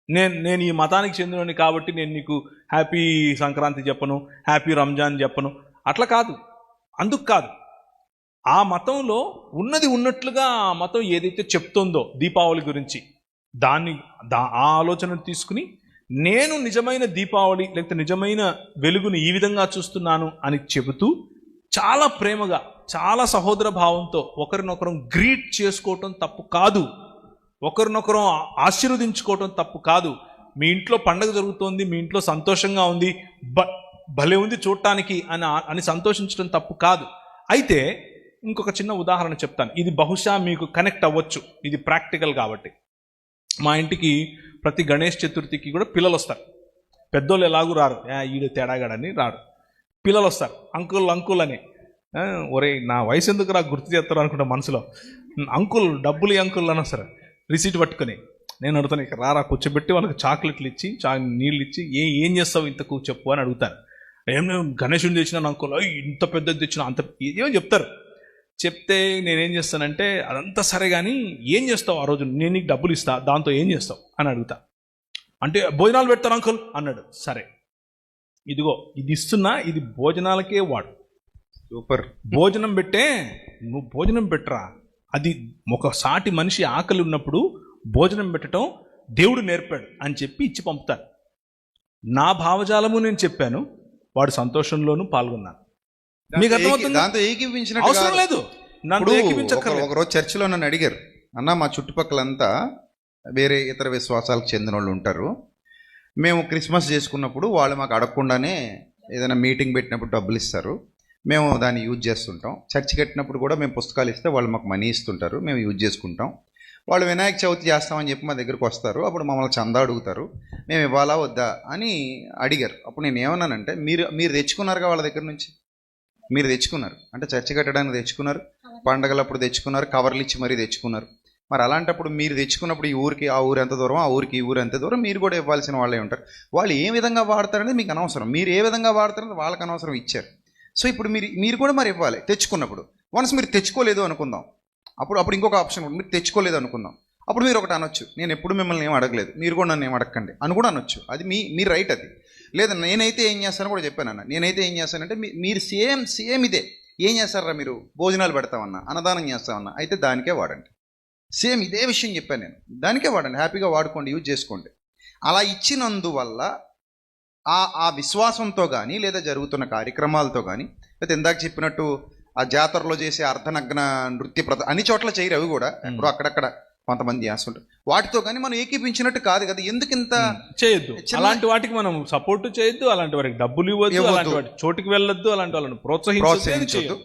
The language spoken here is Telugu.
నేను ఈ మతానికి చెందినని కాబట్టి నేను నీకు హ్యాపీ సంక్రాంతి చెప్పను, హ్యాపీ రంజాన్ చెప్పను, అట్లా కాదు. అందుకు కాదు. ఆ మతంలో ఉన్నది ఉన్నట్లుగా ఆ మతం ఏదైతే చెప్తుందో దీపావళి గురించి ఆ ఆలోచనను తీసుకుని నేను నిజమైన దీపావళి లేకపోతే నిజమైన వెలుగుని ఈ విధంగా చూస్తున్నాను అని చెబుతూ చాలా ప్రేమగా చాలా సహోదర భావంతో ఒకరినొకరం గ్రీట్ చేసుకోవటం తప్పు కాదు, ఒకరినొకరం ఆశీర్వదించుకోవటం తప్పు కాదు. మీ ఇంట్లో పండగ జరుగుతోంది, మీ ఇంట్లో సంతోషంగా ఉంది, భలే ఉంది చూడటానికి అని సంతోషించడం తప్పు కాదు. అయితే ఇంకొక చిన్న ఉదాహరణ చెప్తాను, ఇది బహుశా మీకు కనెక్ట్ అవ్వచ్చు, ఇది ప్రాక్టికల్ కాబట్టి. మా ఇంటికి ప్రతి గణేష్ చతుర్థికి కూడా పిల్లలు వస్తారు. పెద్దోళ్ళు ఎలాగూ రారు, ఈడు తేడాగాడని రారు. పిల్లలు వస్తారు, అంకుల్ అని. ఒరే నా వయసు ఎందుకు రా గుర్తు చేస్తారు అనుకుంటా మనసులో. అంకుల్ డబ్బులు అంకుల్ అని వస్తారు రిసీట్ పట్టుకొని. నేను అడుగుతాను, ఇక రారా కూర్చోబెట్టి వాళ్ళకి చాక్లెట్లు ఇచ్చి నీళ్ళు ఇచ్చి ఏం చేస్తావు ఇంతకు చెప్పు అని అడుగుతాను. ఏం గణేషుని తెచ్చినాను అంకుల్, ఇంత పెద్దది తెచ్చినా అంత ఏమో చెప్తారు. చెప్తే నేనేం చేస్తానంటే అదంతా సరే కానీ ఏం చేస్తావు ఆ రోజు, నేను నీకు డబ్బులు ఇస్తా, దాంతో ఏం చేస్తావు అని అడుగుతా. అంటే భోజనాలు పెడతాను అంకుల్ అన్నాడు. సరే ఇదిగో ఇది ఇస్తున్నా, ఇది భోజనాలకే వాడు. సూపర్. భోజనం పెట్టే, నువ్వు భోజనం పెట్టరా. అది ఒక సాటి మనిషి ఆకలి ఉన్నప్పుడు భోజనం పెట్టడం దేవుడు నేర్పాడు అని చెప్పి ఇచ్చి పంపుతాను. నా భావజాలము నేను చెప్పాను, వాడు సంతోషంలోనూ పాల్గొన్నాను. మీకు అర్థమవుతుంది? దాంతో ఏకీపించినట్టు అవసరం లేదు. ఒకరోజు చర్చిలో నన్ను అడిగారు, అన్న మా చుట్టుపక్కలంతా వేరే ఇతర విశ్వాసాలకు చెందిన వాళ్ళు ఉంటారు, మేము క్రిస్మస్ చేసుకున్నప్పుడు వాళ్ళు మాకు అడగకుండానే ఏదైనా మీటింగ్ పెట్టినప్పుడు డబ్బులు ఇస్తారు, మేము దాన్ని యూజ్ చేస్తుంటాం. చర్చి కట్టినప్పుడు కూడా మేము పుస్తకాలు ఇస్తే వాళ్ళు మాకు మనీ ఇస్తుంటారు, మేము యూజ్ చేసుకుంటాం. వాళ్ళు వినాయక చవితి చేస్తామని చెప్పి మా దగ్గరకు వస్తారు, అప్పుడు మమ్మల్ని చందా అడుగుతారు, మేము ఇవ్వాలా వద్దా అని అడిగారు. అప్పుడు నేను ఏమన్నానంటే, మీరు తెచ్చుకున్నారుగా వాళ్ళ దగ్గర నుంచి, మీరు తెచ్చుకున్నారు అంటే చర్చి కట్టడానికి తెచ్చుకున్నారు, పండగలప్పుడు తెచ్చుకున్నారు, కవర్లు ఇచ్చి మరీ తెచ్చుకున్నారు. మరి అలాంటప్పుడు మీరు తెచ్చుకున్నప్పుడు ఈ ఊరికి ఆ ఊరు ఎంత దూరం, ఆ ఊరికి ఈ ఊరు ఎంత దూరం, మీరు కూడా ఇవ్వాల్సిన వాళ్ళే ఉంటారు. వాళ్ళు ఏ విధంగా వాడతారనేది మీకు అనవసరం, మీరు ఏ విధంగా వాడతారనేది వాళ్ళకి అనవసరం, ఇచ్చారు. సో ఇప్పుడు మీరు కూడా మరి ఇవ్వాలి తెచ్చుకున్నప్పుడు. వన్స్ మీరు తెచ్చుకోలేదు అనుకుందాం, అప్పుడు ఇంకొక ఆప్షన్ ఉంటుంది, మీరు తెచ్చుకోలేదు అనుకుందాం. అప్పుడు మీరు ఒకటి అనొచ్చు, నేను ఎప్పుడు మిమ్మల్ని ఏం అడగలేదు, మీరు కూడా నన్ను ఏం అడగండి అని కూడా అనొచ్చు. అది మీ రైట్. అది లేదా నేనైతే ఏం చేస్తానో కూడా చెప్పానన్న. నేనైతే ఏం చేస్తానంటే మీరు సేమ్ ఇదే ఏం చేస్తారా, మీరు భోజనాలు పెడతామన్నా, అన్నదానం చేస్తామన్నా, అయితే దానికే వాడండి. సేమ్ ఇదే విషయం చెప్పాను నేను, దానికే వాడండి, హ్యాపీగా వాడుకోండి, యూజ్ చేసుకోండి. అలా ఇచ్చినందువల్ల ఆ విశ్వాసంతో కానీ లేదా జరుగుతున్న కార్యక్రమాలతో కానీ, లేదా ఇందాక చెప్పినట్టు ఆ జాతరలో చేసే అర్ధనగ్న నృత్య అన్ని చోట్ల చేయరు, అవి కూడా ఎక్కడో అక్కడక్కడ కొంతమంది చేస్తుంటారు, వాటితో కానీ మనం ఏకీపించినట్టు కాదు కదా. ఎందుకు ఇంత చేయొద్దు, అలాంటి వాటికి మనం సపోర్ట్ చేయొద్దు, అలాంటి వాటికి డబ్బులు ఇవ్వద్దు, అలాంటి వాటి చోటుకి వెళ్ళొద్దు, అలాంటి వాళ్ళని ప్రోత్సహించొద్దు.